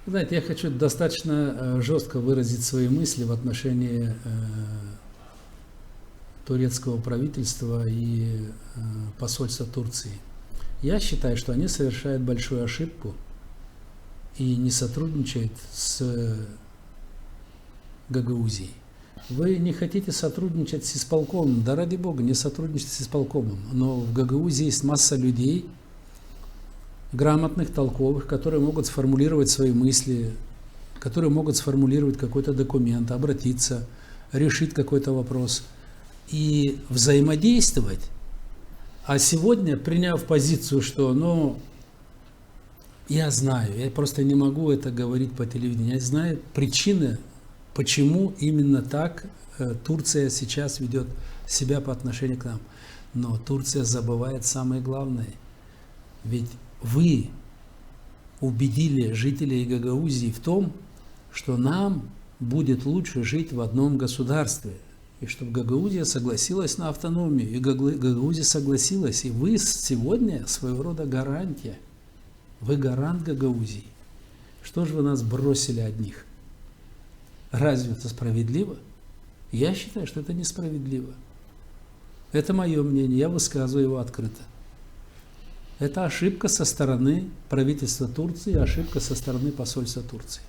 Знаете, я хочу достаточно жестко выразить свои мысли в отношении турецкого правительства и посольства Турции. Я считаю, что они совершают большую ошибку и не сотрудничают с Гагаузией. Вы не хотите сотрудничать с исполкомом, да ради бога, не сотрудничайте с исполкомом. Но в Гагаузии есть масса людей, грамотных, толковых, которые могут сформулировать свои мысли, которые могут сформулировать какой-то документ, обратиться, решить какой-то вопрос и взаимодействовать. А сегодня, приняв позицию, что, я знаю, я просто не могу это говорить по телевидению, я знаю причины, почему именно так Турция сейчас ведет себя по отношению к нам. Но Турция забывает самое главное. Ведь вы убедили жителей Гагаузии в том, что нам будет лучше жить в одном государстве. И чтобы Гагаузия согласилась на автономию. И Гагаузия согласилась. И вы сегодня своего рода гарантия. Вы гарант Гагаузии. Что же вы нас бросили одних? Разве это справедливо? Я считаю, что это несправедливо. Это мое мнение, я высказываю его открыто. Это ошибка со стороны правительства Турции, ошибка со стороны посольства Турции.